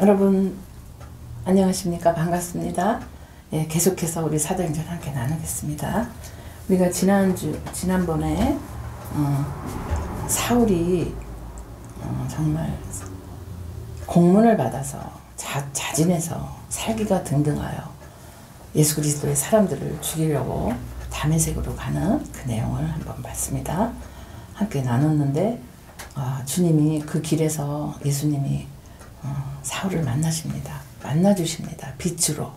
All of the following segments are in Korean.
여러분 안녕하십니까? 반갑습니다. 예, 계속해서 우리 사도행전 함께 나누겠습니다. 우리가 지난번에 사울이 정말 공문을 받아서 자진해서 살기가 등등하여 예수 그리스도의 사람들을 죽이려고 다메섹으로 가는 그 내용을 한번 봤습니다. 함께 나눴는데 주님이 그 길에서 예수님이 사울을 만나십니다. 만나주십니다. 빛으로,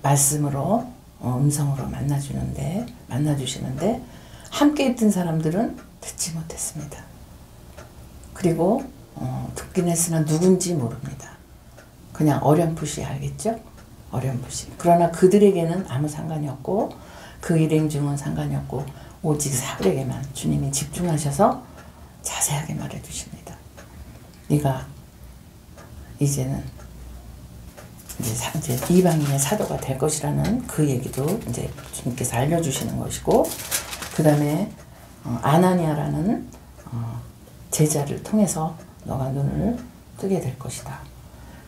말씀으로, 음성으로 만나주시는데 함께 있던 사람들은 듣지 못했습니다. 그리고 듣긴 했으나 누군지 모릅니다. 그냥 어렴풋이 알겠죠? 어렴풋이. 그러나 그들에게는 아무 상관이 없고 그 일행 중은 상관이 없고 오직 사울에게만 주님이 집중하셔서 자세하게 말해주십니다. 네가 이제는 이제 이방인의 사도가 될 것이라는 그 얘기도 이제 주님께서 알려주시는 것이고, 그 다음에 아나니아라는 제자를 통해서 너가 눈을 뜨게 될 것이다.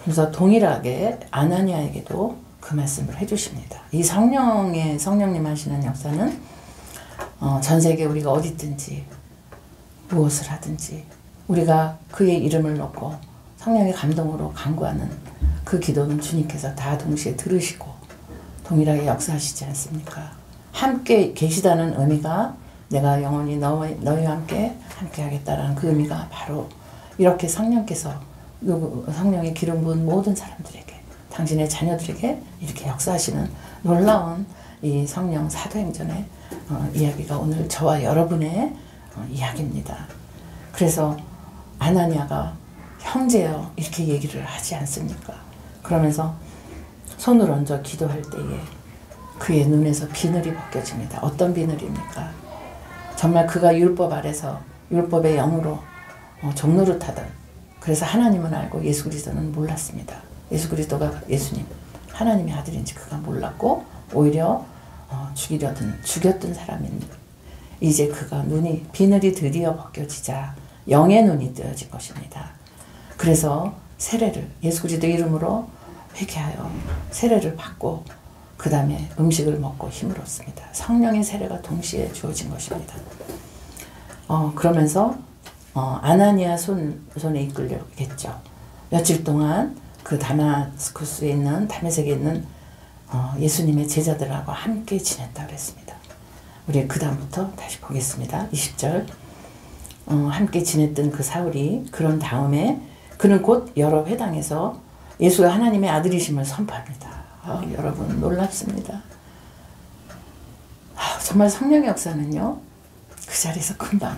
그래서 동일하게 아나니아에게도 그 말씀을 해주십니다. 이 성령님 하시는 역사는 전 세계 우리가 어디 있든지 무엇을 하든지 우리가 그의 이름을 놓고 성령의 감동으로 간구하는 그 기도는 주님께서 다 동시에 들으시고 동일하게 역사하시지 않습니까? 함께 계시다는 의미가 내가 영원히 너희와 함께 하겠다라는 그 의미가 바로 이렇게 성령께서 성령의 기름 부은 모든 사람들에게, 당신의 자녀들에게 이렇게 역사하시는 놀라운 이 성령 사도행전의 이야기가 오늘 저와 여러분의 이야기입니다. 그래서 아나니아가 형제여 이렇게 얘기를 하지 않습니까? 그러면서 손을 얹어 기도할 때에 그의 눈에서 비늘이 벗겨집니다. 어떤 비늘입니까? 정말 그가 율법 아래서 율법의 영으로 종노릇하던, 그래서 하나님은 알고 예수 그리스도는 몰랐습니다. 예수 그리스도가 예수님 하나님의 아들인지 그가 몰랐고 오히려 죽였던 사람입니다. 이제 그가 비늘이 드디어 벗겨지자 영의 눈이 뜨여진 것입니다. 그래서 세례를 예수 그리스도 이름으로 회개하여 세례를 받고 그 다음에 음식을 먹고 힘을 얻습니다. 성령의 세례가 동시에 주어진 것입니다. 그러면서 아나니아 손에 이끌렸겠죠. 며칠 동안 그 다메섹에 있는 예수님의 제자들하고 함께 지냈다 그랬습니다. 우리 그 다음부터 다시 보겠습니다. 20절. 함께 지냈던 그 사울이 그런 다음에 그는 곧 여러 회당에서 예수가 하나님의 아들이심을 선포합니다. 여러분 놀랍습니다. 정말 성령의 역사는요, 그 자리에서 금방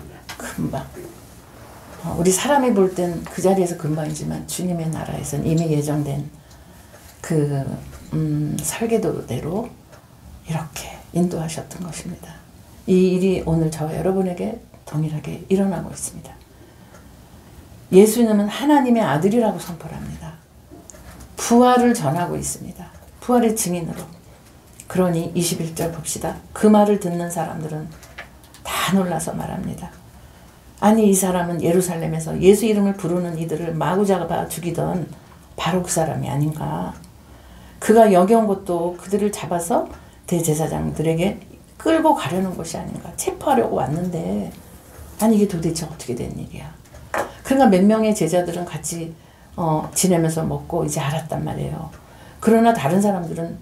우리 사람이 볼 땐 그 자리에서 금방이지만 주님의 나라에서는 이미 예정된 그 설계도대로 이렇게 인도하셨던 것입니다. 이 일이 오늘 저와 여러분에게 동일하게 일어나고 있습니다. 예수님은 하나님의 아들이라고 선포를 합니다. 부활을 전하고 있습니다. 부활의 증인으로. 그러니 21절 봅시다. 그 말을 듣는 사람들은 다 놀라서 말합니다. 아니 이 사람은 예루살렘에서 예수 이름을 부르는 이들을 마구 잡아 죽이던 바로 그 사람이 아닌가. 그가 여기 온 것도 그들을 잡아서 대제사장들에게 끌고 가려는 것이 아닌가. 체포하려고 왔는데 아니 이게 도대체 어떻게 된 일이야. 그러니까 몇 명의 제자들은 같이 지내면서 먹고 이제 알았단 말이에요. 그러나 다른 사람들은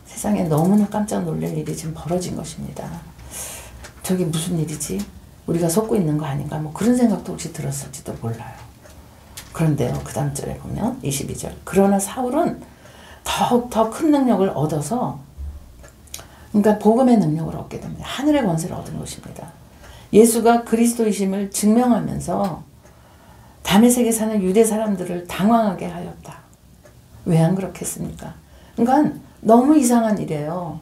세상에 너무나 깜짝 놀랄 일이 지금 벌어진 것입니다. 저게 무슨 일이지? 우리가 속고 있는 거 아닌가? 뭐 그런 생각도 혹시 들었을지도 몰라요. 그런데요, 그 다음 절에 보면 22절. 그러나 사울은 더욱 더 큰 능력을 얻어서, 그러니까 복음의 능력을 얻게 됩니다. 하늘의 권세를 얻은 것입니다. 예수가 그리스도이심을 증명하면서 다메섹에 사는 유대 사람들을 당황하게 하였다. 왜 안 그렇겠습니까? 그러니까 너무 이상한 일이에요.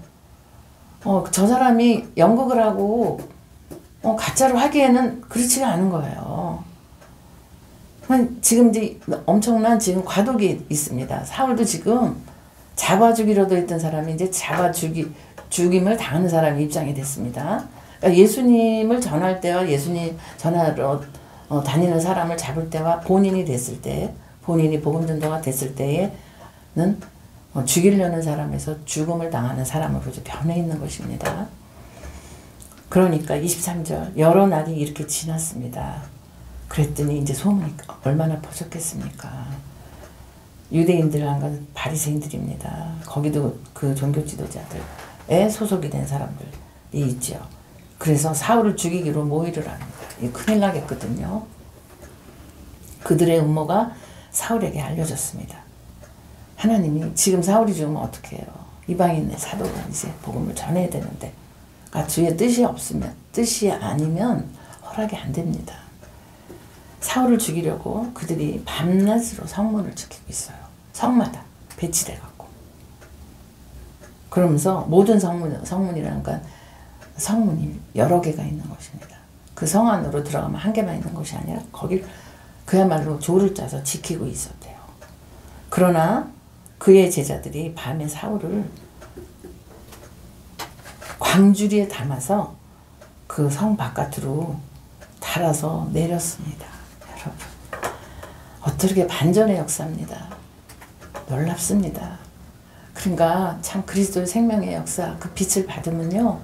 저 사람이 연극을 하고 가짜로 하기에는 그렇지가 않은 거예요. 지금 엄청난 과독이 있습니다. 사울도 지금 잡아 죽이려도 했던 사람이 이제 죽임을 당하는 사람의 입장이 됐습니다. 그러니까 예수님을 전할 때와 예수님 전하러 다니는 사람을 잡을 때와 본인이 됐을 때 본인이 복음 전도가 됐을 때에는 죽이려는 사람에서 죽음을 당하는 사람으로 변해 있는 것입니다. 그러니까 23절 여러 날이 이렇게 지났습니다. 그랬더니 이제 소문이 얼마나 퍼졌겠습니까? 유대인들한 건 바리새인들입니다. 거기도 그 종교 지도자들에 소속이 된 사람들이 있죠. 그래서 사울을 죽이기로 모의를 합니다. 이거 큰일 나겠거든요. 그들의 음모가 사울에게 알려졌습니다. 하나님이 지금 사울이 죽으면 어떻게 해요? 이방인의 사도가 이제 복음을 전해야 되는데, 그러니까 주의 뜻이 없으면, 뜻이 아니면 허락이 안 됩니다. 사울을 죽이려고 그들이 밤낮으로 성문을 지키고 있어요. 성마다 배치돼 갖고. 그러면서 모든 성문이라는 건 성문이 여러 개가 있는 것입니다. 그 성 안으로 들어가면 한 개만 있는 것이 아니라 거길 그야말로 조를 짜서 지키고 있었대요. 그러나 그의 제자들이 밤에 사울을 광주리에 담아서 그 성 바깥으로 달아서 내렸습니다. 여러분, 어떻게 반전의 역사입니다. 놀랍습니다. 그러니까 참 그리스도의 생명의 역사, 그 빛을 받으면요,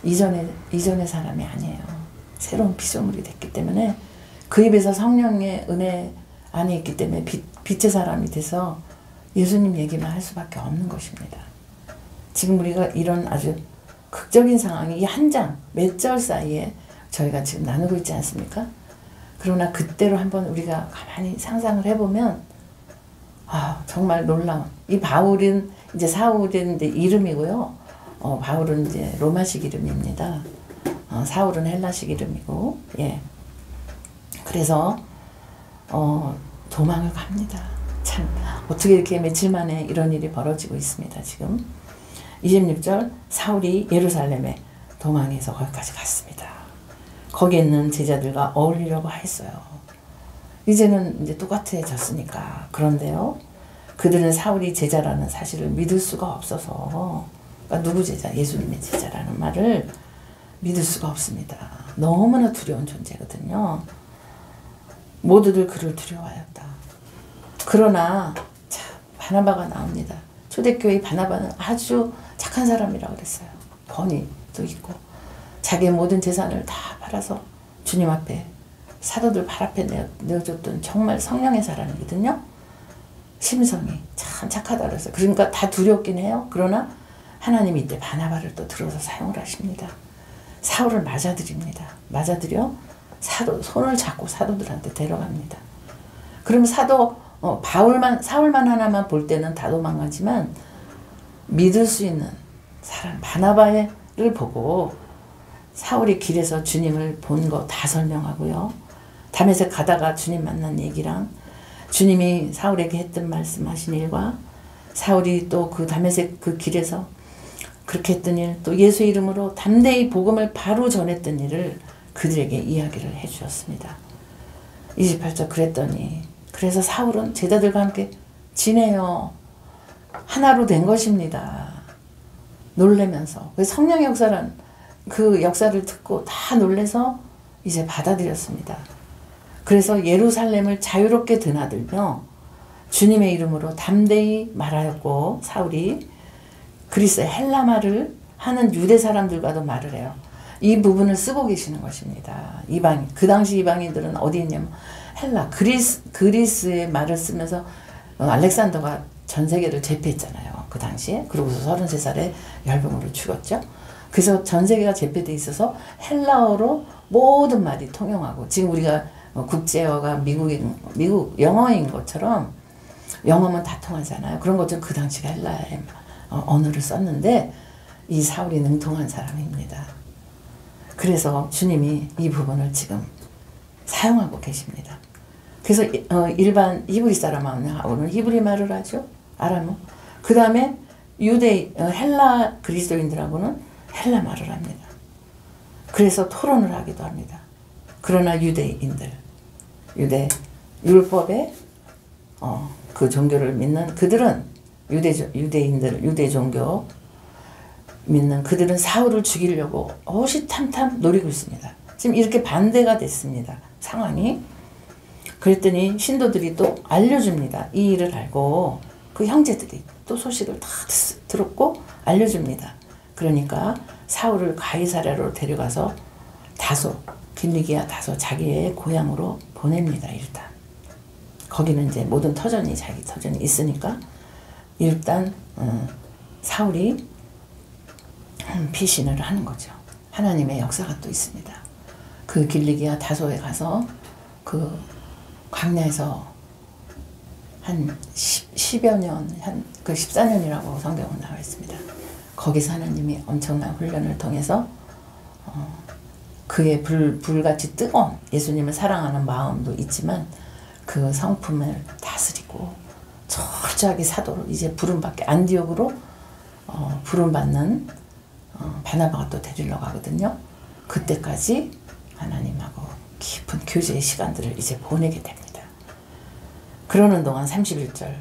이전의 사람이 아니에요. 새로운 피조물이 됐기 때문에 그 입에서 성령의 은혜 안에 있기 때문에 빛의 사람이 돼서 예수님 얘기만 할 수밖에 없는 것입니다. 지금 우리가 이런 아주 극적인 상황이 이 한 장, 몇 절 사이에 저희가 지금 나누고 있지 않습니까? 그러나 그때로 한번 우리가 가만히 상상을 해보면 정말 놀라운, 이 바울은 이제 사울은 이름이고요. 바울은 이제 로마식 이름입니다. 사울은 헬라식 이름이고, 예. 그래서 도망을 갑니다. 참 어떻게 이렇게 며칠 만에 이런 일이 벌어지고 있습니다. 지금 26절 사울이 예루살렘에 도망해서 거기까지 갔습니다. 거기에 있는 제자들과 어울리려고 했어요. 이제는 이제 똑같아졌으니까. 그런데요, 그들은 사울이 제자라는 사실을 믿을 수가 없어서, 그러니까 누구 제자? 예수님의 제자라는 말을 믿을 수가 없습니다. 너무나 두려운 존재거든요. 모두들 그를 두려워하였다. 그러나 참 바나바가 나옵니다. 초대교회 바나바는 아주 착한 사람이라고 그랬어요. 권위도 있고 자기의 모든 재산을 다 팔아서 주님 앞에, 사도들 발 앞에 내어줬던 정말 성령의 사람이거든요. 심성이 참 착하다 그랬어요. 그러니까 다 두렵긴 해요. 그러나 하나님이 이때 바나바를 또 들어서 사용을 하십니다. 사울을 맞아들입니다. 맞아들여 손을 잡고 사도들한테 데려갑니다. 그럼 사울만 하나만 볼 때는 다 도망가지만 믿을 수 있는 사람 바나바를 보고 사울이 길에서 주님을 본 거 다 설명하고요. 다메섹 가다가 주님 만난 얘기랑 주님이 사울에게 했던 말씀하신 일과 사울이 또 그 다메섹 그 길에서 그렇게 했던 일, 또 예수 이름으로 담대히 복음을 바로 전했던 일을 그들에게 이야기를 해주셨습니다. 28절 그래서 사울은 제자들과 함께 지내요. 하나로 된 것입니다. 놀래면서. 성령의 역사란 그 역사를 듣고 다 놀래서 이제 받아들였습니다. 그래서 예루살렘을 자유롭게 드나들며 주님의 이름으로 담대히 말하였고, 사울이 그리스의 헬라말을 하는 유대 사람들과도 말을 해요. 이 부분을 쓰고 계시는 것입니다. 이방인, 그 당시 이방인들은 어디 있냐면 헬라, 그리스의 말을 쓰면서 알렉산더가 전 세계를 제패했잖아요. 그 당시에. 그러고서 33살에 열병으로 죽었죠. 그래서 전 세계가 제패돼 있어서 헬라어로 모든 말이 통용하고, 지금 우리가 국제어가 미국 영어인 것처럼 영어만 다 통하잖아요. 그런 것처럼 그 당시가 헬라의 언어를 썼는데 이 사울이 능통한 사람입니다. 그래서 주님이 이 부분을 지금 사용하고 계십니다. 그래서 일반 히브리 사람하고는 히브리 말을 하죠. 아람어. 그 다음에 헬라 그리스도인들하고는 헬라 말을 합니다. 그래서 토론을 하기도 합니다. 그러나 유대인들, 율법의 그 종교를 믿는 그들은 유대인들, 유대 종교 믿는 그들은 사울을 죽이려고 호시탐탐 노리고 있습니다. 지금 이렇게 반대가 됐습니다. 상황이. 그랬더니 신도들이 또 알려줍니다. 이 일을 알고 그 형제들이 또 소식을 다 들었고 알려줍니다. 그러니까 사울을 가이사랴로 데려가서 다소, 길리기아 다소 자기의 고향으로 보냅니다. 일단 거기는 이제 모든 터전이 자기 터전이 있으니까 일단 사울이 피신을 하는 거죠. 하나님의 역사가 또 있습니다. 그 길리기아 다소에 가서 그 광야에서 한 10여 년, 한 그 14년이라고 성경은 나와 있습니다. 거기서 하나님이 엄청난 훈련을 통해서 그의 불같이 뜨거운 예수님을 사랑하는 마음도 있지만 그 성품을 다스리고 철저하게 사도로 이제 부름받게 안디옥으로 부름받는 바나바가 또 데리러 가거든요. 그때까지 하나님하고 깊은 교제의 시간들을 이제 보내게 됩니다. 그러는 동안 31절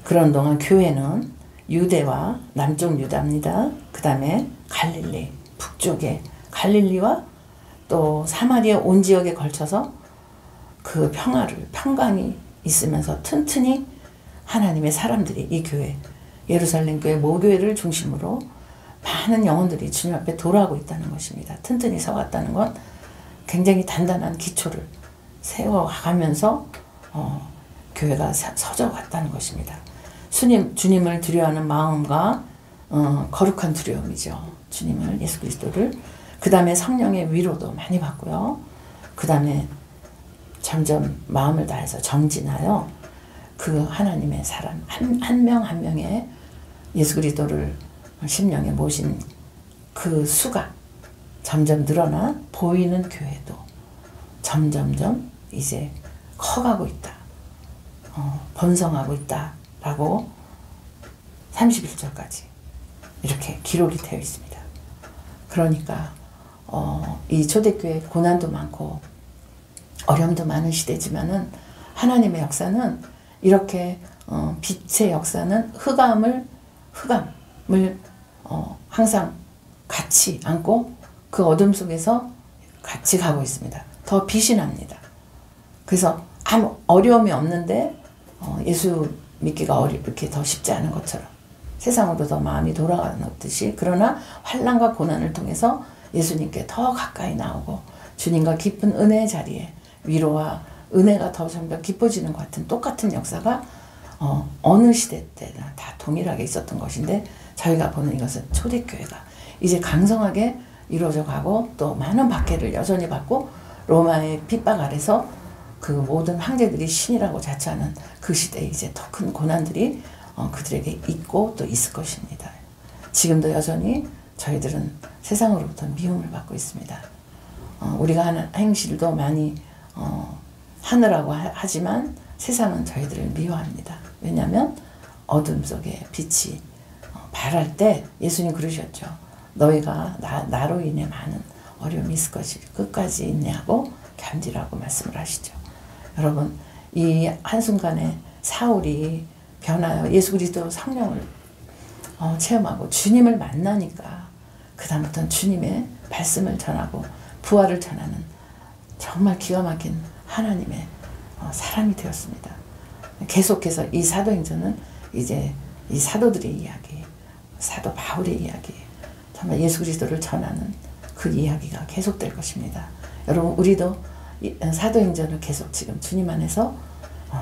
그런 동안 교회는 유대와 남쪽 유다입니다. 그 다음에 갈릴리 북쪽에 갈릴리와 또 사마리아 온 지역에 걸쳐서 그 평강이 있으면서 튼튼히 하나님의 사람들이 이 교회 예루살렘 교회 모교회를 중심으로 많은 영혼들이 주님 앞에 돌아오고 있다는 것입니다. 튼튼히 서갔다는 건 굉장히 단단한 기초를 세워가면서 교회가 서져갔다는 것입니다. 주님을 두려워하는 마음과 거룩한 두려움이죠. 주님을 예수 그리스도를 그 다음에 성령의 위로도 많이 받고요. 그 다음에 점점 마음을 다해서 정진하여 그 하나님의 사람 한 명 한 명의 예수 그리스도를 심령에 모신 그 수가 점점 늘어나 보이는 교회도 점점점 이제 커가고 있다. 번성하고 있다라고 31절까지 이렇게 기록이 되어 있습니다. 그러니까 이 초대교회 고난도 많고 어려움도 많은 시대지만은 하나님의 역사는 이렇게 빛의 역사는 흑암을 항상 같이 안고 그 어둠 속에서 같이 가고 있습니다. 더 빛이 납니다. 그래서 아무 어려움이 없는데 예수 믿기가 이렇게 더 쉽지 않은 것처럼 세상으로 더 마음이 돌아가는 듯이 그러나 환난과 고난을 통해서 예수님께 더 가까이 나오고 주님과 깊은 은혜의 자리에 위로와 은혜가 더 점점 깊어지는 것 같은 똑같은 역사가 어느 시대 때나 다 동일하게 있었던 것인데 저희가 보는 이것은 초대교회가 이제 강성하게 이루어져 가고 또 많은 박해를 여전히 받고 로마의 핍박 아래서 그 모든 황제들이 신이라고 자처하는 그 시대에 이제 더 큰 고난들이 그들에게 있고 또 있을 것입니다. 지금도 여전히 저희들은 세상으로부터 미움을 받고 있습니다. 우리가 하는 행실도 많이 하느라고 하지만 세상은 저희들을 미워합니다. 왜냐하면 어둠 속에 빛이 발할 때 예수님 그러셨죠. 너희가 나로 인해 많은 어려움이 있을 것이 끝까지 인내하고 견디라고 말씀을 하시죠. 여러분 이 한순간에 사울이 변하여 예수 그리스도 성령을 체험하고 주님을 만나니까 그 다음부터는 주님의 말씀을 전하고 부활을 전하는 정말 기가 막힌 하나님의 사람이 되었습니다. 계속해서 이 사도행전은 이제 이 사도들의 이야기, 사도 바울의 이야기, 정말 예수 그리스도를 전하는 그 이야기가 계속될 것입니다. 여러분 우리도 사도행전을 계속 지금 주님 안에서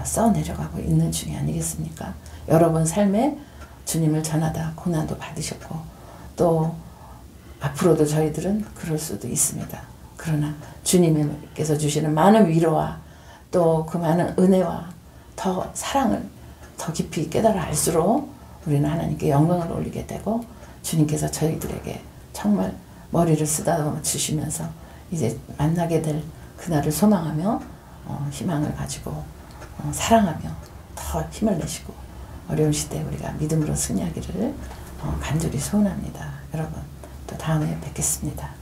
써내려가고 있는 중이 아니겠습니까? 여러분 삶에 주님을 전하다 고난도 받으셨고 또 앞으로도 저희들은 그럴 수도 있습니다. 그러나 주님께서 주시는 많은 위로와 또 그 많은 은혜와 더 사랑을 더 깊이 깨달아 알수록 우리는 하나님께 영광을 올리게 되고 주님께서 저희들에게 정말 머리를 쓰다듬어 주시면서 이제 만나게 될 그날을 소망하며 희망을 가지고 사랑하며 더 힘을 내시고 어려운 시대에 우리가 믿음으로 승리하기를 간절히 소원합니다. 여러분 또 다음에 뵙겠습니다.